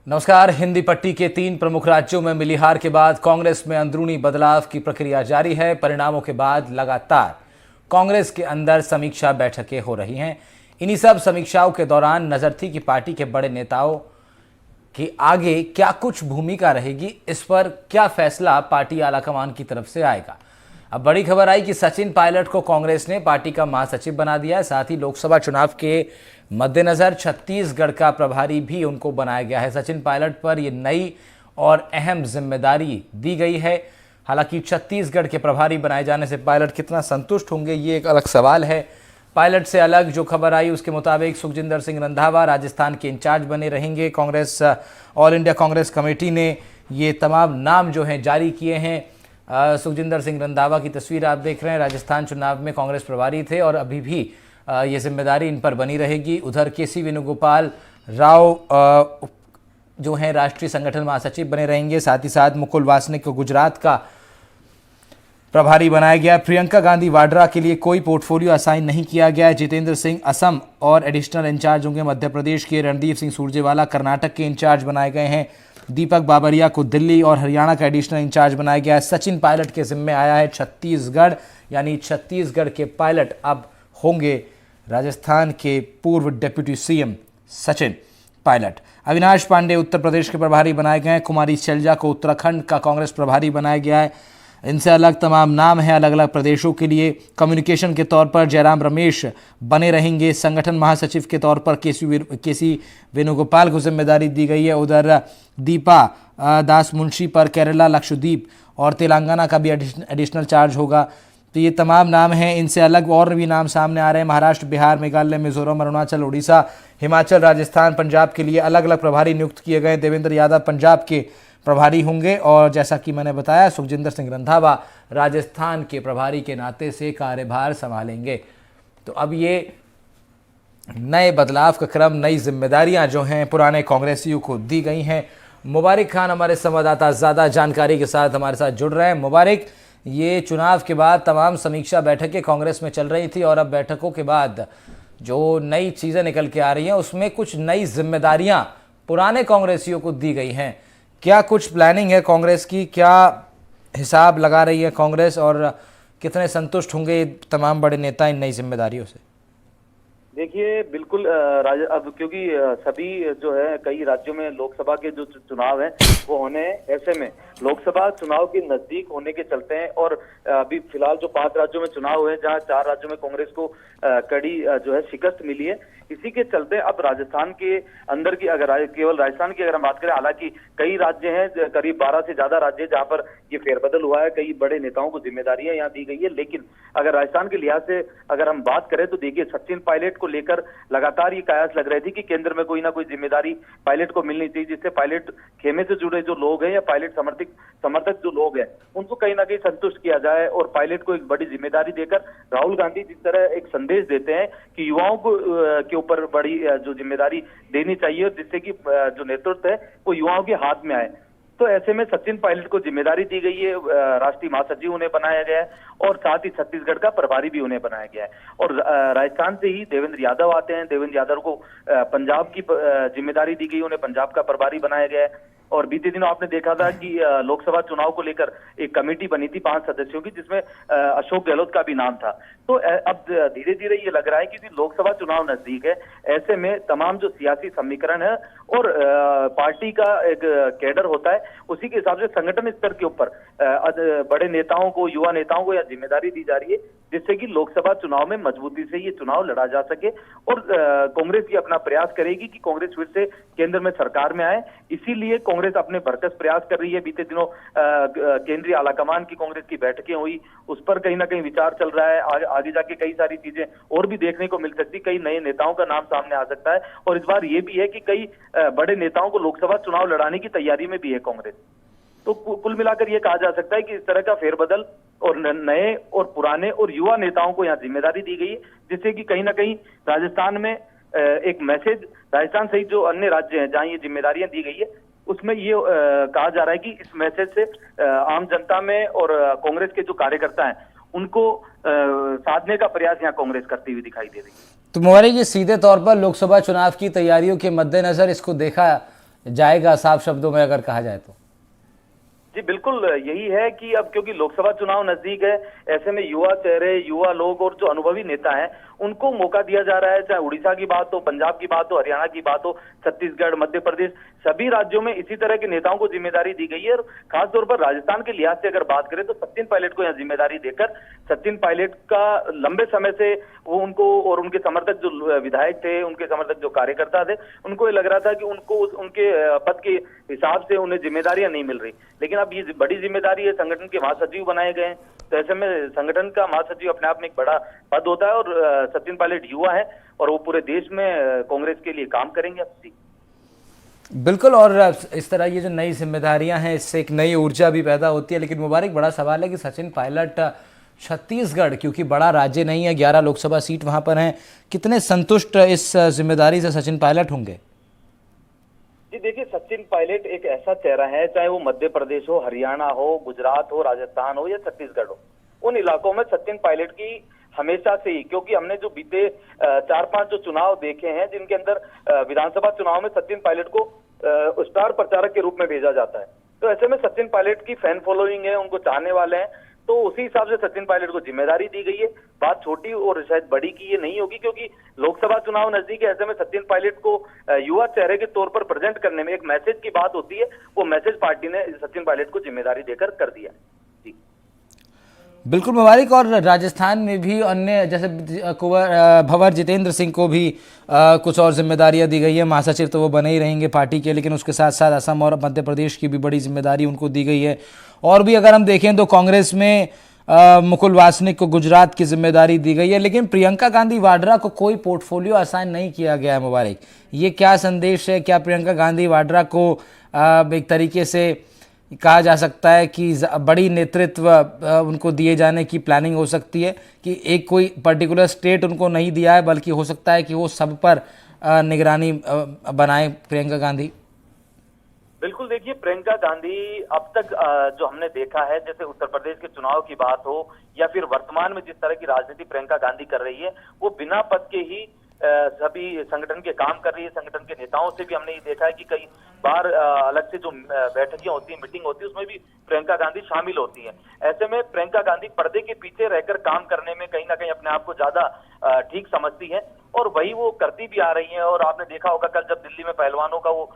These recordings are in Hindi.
नमस्कार। हिंदी पट्टी के 3 प्रमुख राज्यों में मिली हार के बाद कांग्रेस में अंदरूनी बदलाव की प्रक्रिया जारी है। परिणामों के बाद लगातार कांग्रेस के अंदर समीक्षा बैठकें हो रही हैं। इन्हीं सब समीक्षाओं के दौरान नजर थी कि पार्टी के बड़े नेताओं की आगे क्या कुछ भूमिका रहेगी, इस पर क्या फैसला पार्टी आलाकमान की तरफ से आएगा। अब बड़ी खबर आई कि सचिन पायलट को कांग्रेस ने पार्टी का महासचिव बना दिया है। साथ ही लोकसभा चुनाव के मद्देनजर छत्तीसगढ़ का प्रभारी भी उनको बनाया गया है। सचिन पायलट पर यह नई और अहम जिम्मेदारी दी गई है। हालांकि छत्तीसगढ़ के प्रभारी बनाए जाने से पायलट कितना संतुष्ट होंगे, ये एक अलग सवाल है। पायलट से अलग जो खबर आई उसके मुताबिक सुखजिंदर सिंह रंधावा राजस्थान के इंचार्ज बने रहेंगे। Congress all India Congress committee ने ये तमाम नाम जो हैं जारी किए हैं। सुखजिंदर सिंह रंधावा की तस्वीर आप देख रहे हैं। राजस्थान चुनाव में कांग्रेस प्रभारी थे और अभी भी ये जिम्मेदारी इन पर बनी रहेगी। उधर केसी वेणुगोपाल राव जो हैं राष्ट्रीय संगठन महासचिव बने रहेंगे। साथ ही साथ मुकुल वासनिक को गुजरात का प्रभारी बनाया गया। प्रियंका गांधी वाड्रा के लिए कोई पोर्टफोलियो असाइन नहीं किया गया। जितेंद्र सिंह असम और एडिशनल इंचार्ज होंगे। मध्य प्रदेश के रणदीप सिंह सुरजेवाला कर्नाटक के इंचार्ज बनाए गए हैं। दीपक बाबरिया को दिल्ली और हरियाणा का एडिशनल इंचार्ज बनाया गया है। सचिन पायलट के जिम्मे आया है छत्तीसगढ़, यानी छत्तीसगढ़ के पायलट अब होंगे राजस्थान के पूर्व डिप्टी सीएम सचिन पायलट। अविनाश पांडे उत्तर प्रदेश के प्रभारी बनाए गए हैं। कुमारी शैलजा को उत्तराखंड का कांग्रेस प्रभारी बनाया गया है। इनसे अलग तमाम नाम हैं अलग अलग प्रदेशों के लिए। कम्युनिकेशन के तौर पर जयराम रमेश बने रहेंगे। संगठन महासचिव के तौर पर केसी वेणुगोपाल को जिम्मेदारी दी गई है। उधर दीपा दास मुंशी पर केरला, लक्षद्वीप और तेलंगाना का भी एडिशनल चार्ज होगा। तो ये तमाम नाम हैं। इनसे अलग और भी नाम सामने आ रहे हैं। महाराष्ट्र, बिहार, मेघालय, मिजोरम, अरुणाचल, उड़ीसा, हिमाचल, राजस्थान, पंजाब के लिए अलग अलग प्रभारी नियुक्त किए गए। देवेंद्र यादव पंजाब के प्रभारी होंगे और जैसा कि मैंने बताया सुखजिंदर सिंह रंधावा राजस्थान के प्रभारी के नाते से कार्यभार संभालेंगे। तो अब ये नए बदलाव का क्रम, नई जिम्मेदारियां जो हैं पुराने कांग्रेसियों को दी गई हैं। मुबारक खान हमारे संवाददाता ज़्यादा जानकारी के साथ हमारे साथ जुड़ रहे हैं। मुबारक, ये चुनाव के बाद तमाम समीक्षा बैठकें कांग्रेस में चल रही थी और अब बैठकों के बाद जो नई चीज़ें निकल के आ रही हैं उसमें कुछ नई जिम्मेदारियां पुराने कांग्रेसियों को दी गई हैं। क्या कुछ प्लानिंग है कांग्रेस की, क्या हिसाब लगा रही है कांग्रेस और कितने संतुष्ट होंगे तमाम बड़े नेता इन नई जिम्मेदारियों से? देखिए, बिल्कुल अब क्योंकि सभी जो है कई राज्यों में लोकसभा के जो चुनाव हैं वो होने हैं, ऐसे में लोकसभा चुनाव के नजदीक होने के चलते हैं और अभी फिलहाल जो 5 राज्यों में चुनाव हुए जहां 4 राज्यों में कांग्रेस को कड़ी जो है शिकस्त मिली है, इसी के चलते अब राजस्थान के अंदर की अगर केवल राजस्थान की अगर हम बात करें, हालांकि कई राज्य हैं, करीब 12 से ज्यादा राज्य जहां पर ये फेरबदल हुआ है, कई बड़े नेताओं को जिम्मेदारियां यहाँ दी गई है। लेकिन अगर राजस्थान के लिहाज से अगर हम बात करें तो देखिए, सचिन पायलट को लेकर लगातार ये कयास लग रही थी कि केंद्र में कोई ना कोई जिम्मेदारी पायलट को मिलनी चाहिए, जिससे पायलट खेमे से जुड़े जो लोग हैं या पायलट समर्थक जो लोग हैं उनको कहीं ना कहीं संतुष्ट किया जाए और पायलट को एक बड़ी जिम्मेदारी देकर राहुल गांधी जिस तरह एक संदेश देते हैं कि युवाओं को के ऊपर बड़ी जो जिम्मेदारी देनी चाहिए जिससे कि जो नेतृत्व है वो युवाओं के हाथ में आए, तो ऐसे में सचिन पायलट को जिम्मेदारी दी गई है। राष्ट्रीय महासचिव उन्हें बनाया गया है और साथ ही छत्तीसगढ़ का प्रभारी भी उन्हें बनाया गया है। और राजस्थान से ही देवेंद्र यादव आते हैं। देवेंद्र यादव को पंजाब की जिम्मेदारी दी गई, उन्हें पंजाब का प्रभारी बनाया गया है। और बीते दिनों आपने देखा था कि लोकसभा चुनाव को लेकर एक कमेटी बनी थी 5 सदस्यों की, जिसमें अशोक गहलोत का भी नाम था। तो अब धीरे धीरे ये लग रहा है कि लोकसभा चुनाव नजदीक है, ऐसे में तमाम जो सियासी समीकरण है और पार्टी का एक कैडर होता है उसी के हिसाब से संगठन स्तर के ऊपर बड़े नेताओं को, युवा नेताओं को यह जिम्मेदारी दी जा रही है, जिससे कि लोकसभा चुनाव में मजबूती से ये चुनाव लड़ा जा सके। और कांग्रेस ये अपना प्रयास करेगी कि कांग्रेस फिर से केंद्र में सरकार में आए, इसीलिए कांग्रेस अपने भरकस प्रयास कर रही है। बीते दिनों केंद्रीय आलाकमान की कांग्रेस की बैठकें हुई, उस पर कहीं ना कहीं विचार चल रहा है। आगे जाके कई सारी चीजें और भी देखने को मिल सकती, कई नए नेताओं का नाम सामने आ सकता है। और इस बार ये भी है कि कई बड़े नेताओं को लोकसभा चुनाव लड़ाने की तैयारी में भी है कांग्रेस। तो कुल मिलाकर यह कहा जा सकता है कि इस तरह का फेरबदल और नए और पुराने और युवा नेताओं को यहाँ जिम्मेदारी दी गई है, जिससे कि कहीं ना कहीं राजस्थान में एक मैसेज, राजस्थान सहित जो अन्य राज्य हैं जहां ये जिम्मेदारियां दी गई है उसमें ये कहा जा रहा है कि इस मैसेज से आम जनता में और कांग्रेस के जो कार्यकर्ता हैं उनको साधने का प्रयास यहाँ कांग्रेस करती हुई दिखाई दे रही है। तो मुबारक, ये सीधे तौर पर लोकसभा चुनाव की तैयारियों के मद्देनजर इसको देखा जाएगा, साफ शब्दों में अगर कहा जाए तो? जी बिल्कुल यही है कि अब क्योंकि लोकसभा चुनाव नजदीक है, ऐसे में युवा चेहरे, युवा लोग और जो अनुभवी नेता हैं उनको मौका दिया जा रहा है। चाहे उड़ीसा की बात हो, पंजाब की बात हो, हरियाणा की बात हो, छत्तीसगढ़, मध्य प्रदेश, सभी राज्यों में इसी तरह के नेताओं को जिम्मेदारी दी गई है। और खासतौर पर राजस्थान के लिहाज से अगर बात करें तो सचिन पायलट को यहाँ जिम्मेदारी देकर, सचिन पायलट का लंबे समय से वो उनको और उनके समर्थक जो विधायक थे, उनके समर्थक जो कार्यकर्ता थे, उनको ये लग रहा था कि उनको उनके पद के हिसाब से उन्हें जिम्मेदारियां नहीं मिल रही। लेकिन अब ये बड़ी जिम्मेदारी है, संगठन के महासचिव बनाए गए हैं, तो ऐसे में संगठन का महासचिव अपने आप में एक बड़ा पद होता है। और सचिन पायलट युवा है और वो पूरे देश में कांग्रेस के लिए काम करेंगे। अब बिल्कुल, और इस तरह ये जो नई जिम्मेदारियां हैं इससे एक नई ऊर्जा भी पैदा होती है। लेकिन मुबारक, बड़ा सवाल है कि सचिन पायलट छत्तीसगढ़, क्योंकि बड़ा राज्य नहीं है, 11 लोकसभा सीट वहां पर हैं, कितने संतुष्ट इस जिम्मेदारी से सचिन पायलट होंगे? जी देखिए, सचिन पायलट एक ऐसा चेहरा है, चाहे वो मध्य प्रदेश हो, हरियाणा हो, गुजरात हो, राजस्थान हो या छत्तीसगढ़ हो, उन इलाकों में सचिन पायलट की हमेशा से ही, क्योंकि हमने जो बीते 4-5 जो चुनाव देखे हैं जिनके अंदर विधानसभा चुनाव में सचिन पायलट को स्टार प्रचारक के रूप में भेजा जाता है, तो ऐसे में सचिन पायलट की फैन फॉलोइंग है, उनको चाहने वाले हैं, तो उसी हिसाब से सचिन पायलट को जिम्मेदारी दी गई है। बात छोटी और शायद बड़ी की ये नहीं होगी, क्योंकि लोकसभा चुनाव नजदीक है। ऐसे में सचिन पायलट को युवा चेहरे के तौर पर प्रेजेंट करने में एक मैसेज की बात होती है, वो मैसेज पार्टी ने सचिन पायलट को जिम्मेदारी देकर कर दिया। जी बिल्कुल मुबारक। और राजस्थान में भी अन्य जैसे भंवर जितेंद्र सिंह को भी कुछ और जिम्मेदारियां दी गई है। महासचिव तो वो बने ही रहेंगे पार्टी के, लेकिन उसके साथ साथ असम और मध्य प्रदेश की भी बड़ी जिम्मेदारी उनको दी गई है। और भी अगर हम देखें तो कांग्रेस में मुकुल वासनिक को गुजरात की जिम्मेदारी दी गई है, लेकिन प्रियंका गांधी वाड्रा को कोई पोर्टफोलियो असाइन नहीं किया गया है। मुबारक, ये क्या संदेश है? क्या प्रियंका गांधी वाड्रा को एक तरीके से कहा जा सकता है कि बड़ी नेतृत्व उनको दिए जाने की प्लानिंग हो सकती है कि एक कोई पर्टिकुलर स्टेट उनको नहीं दिया है, बल्कि हो सकता है कि वो सब पर निगरानी बनाए प्रियंका गांधी? बिल्कुल, देखिए प्रियंका गांधी अब तक जो हमने देखा है, जैसे उत्तर प्रदेश के चुनाव की बात हो या फिर वर्तमान में जिस तरह की राजनीति प्रियंका गांधी कर रही है, वो बिना पद के ही सभी संगठन के काम कर रही है। संगठन के नेताओं से भी हमने ये देखा है कि कई बार अलग से जो बैठकें होती है, मीटिंग होती है, उसमें भी प्रियंका गांधी शामिल होती है। ऐसे में प्रियंका गांधी पर्दे के पीछे रहकर काम करने में कहीं ना कहीं अपने आप को ज्यादा ठीक समझती है और वही वो करती भी आ रही है। और आपने देखा होगा कल जब दिल्ली में पहलवानों का वो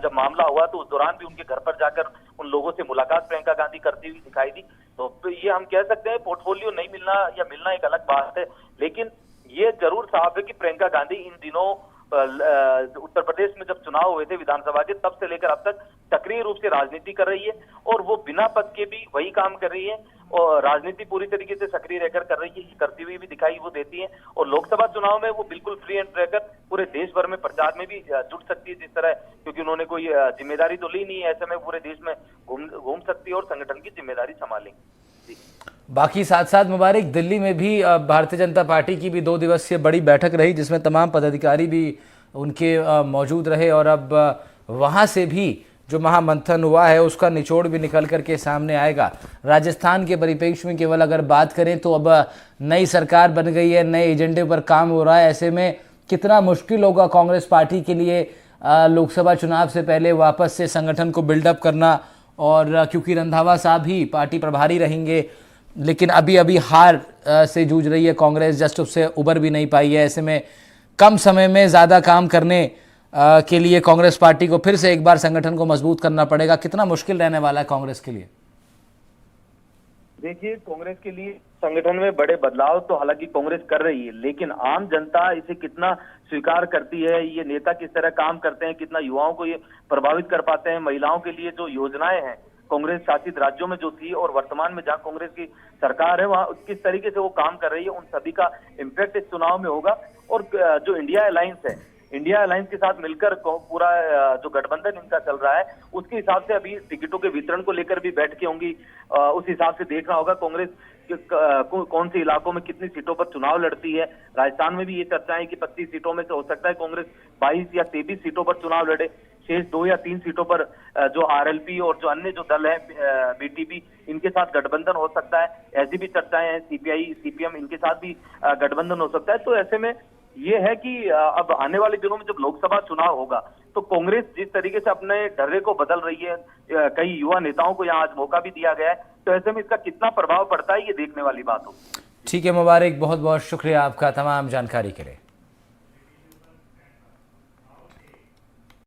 जब मामला हुआ तो उस दौरान भी उनके घर पर जाकर उन लोगों से मुलाकात प्रियंका गांधी करती हुई दिखाई दी। तो ये हम कह सकते हैं पोर्टफोलियो नहीं मिलना या मिलना एक अलग बात है, लेकिन ये जरूर साफ है कि प्रियंका गांधी इन दिनों उत्तर प्रदेश में जब चुनाव हुए थे विधानसभा के, तब से लेकर अब तक सक्रिय रूप से राजनीति कर रही है और वो बिना पद के भी वही काम कर रही है और राजनीति पूरी तरीके से सक्रिय रहकर कर रही है, करती हुई भी दिखाई वो देती है। और लोकसभा चुनाव में वो बिल्कुल फ्री एंड रहकर पूरे देश भर में प्रचार में भी जुट सकती है जिस तरह, क्योंकि उन्होंने कोई जिम्मेदारी तो ली नहीं है, ऐसे में पूरे देश में घूम सकती है और संगठन की जिम्मेदारी संभालेंगी। बाकी साथ साथ मुबारक, दिल्ली में भी भारतीय जनता पार्टी की भी 2 दिवसीय बड़ी बैठक रही जिसमें तमाम पदाधिकारी भी उनके मौजूद रहे और अब वहां से भी जो महामंथन हुआ है उसका निचोड़ भी निकल करके सामने आएगा। राजस्थान के परिप्रेक्ष्य में केवल अगर बात करें तो अब नई सरकार बन गई है, नए एजेंडे पर काम हो रहा है, ऐसे में कितना मुश्किल होगा कांग्रेस पार्टी के लिए लोकसभा चुनाव से पहले वापस से संगठन को बिल्डअप करना। और क्योंकि रंधावा साहब ही पार्टी प्रभारी रहेंगे, लेकिन अभी अभी हार से जूझ रही है कांग्रेस, जस्ट उससे उबर भी नहीं पाई है। ऐसे में कम समय में ज़्यादा काम करने के लिए कांग्रेस पार्टी को फिर से एक बार संगठन को मजबूत करना पड़ेगा। कितना मुश्किल रहने वाला है कांग्रेस के लिए? देखिए, कांग्रेस के लिए संगठन में बड़े बदलाव तो हालांकि कांग्रेस कर रही है, लेकिन आम जनता इसे कितना स्वीकार करती है, ये नेता किस तरह काम करते हैं, कितना युवाओं को ये प्रभावित कर पाते हैं, महिलाओं के लिए जो योजनाएं हैं कांग्रेस शासित राज्यों में जो थी और वर्तमान में जहां कांग्रेस की सरकार है वहां किस तरीके से वो काम कर रही है, उन सभी का इम्पैक्ट इस चुनाव में होगा। और जो इंडिया अलायंस है, इंडिया अलायंस के साथ मिलकर पूरा जो गठबंधन इनका चल रहा है उसके हिसाब से अभी टिकटों के वितरण को लेकर भी बैठकें होंगी। उस हिसाब से देखना होगा कांग्रेस कौन से इलाकों में कितनी सीटों पर चुनाव लड़ती है। राजस्थान में भी ये चर्चा है कि 25 सीटों में से हो सकता है कांग्रेस 22 या 23 सीटों पर चुनाव लड़े, शेष 2 या 3 सीटों पर जो आरएलपी और जो अन्य जो दल है बीटीपी, इनके साथ गठबंधन हो सकता है। ऐसी भी चर्चाएं हैं, सीपीआई सीपीएम इनके साथ भी गठबंधन हो सकता है। तो ऐसे में ये है कि अब आने वाले दिनों में जब लोकसभा चुनाव होगा तो कांग्रेस जिस तरीके से अपने ढर्रे को बदल रही है, कई युवा नेताओं को यहाँ आज मौका भी दिया गया है, तो ऐसे में इसका कितना प्रभाव पड़ता है ये देखने वाली बात होगी। ठीक है मुबारक, बहुत बहुत शुक्रिया आपका तमाम जानकारी के लिए।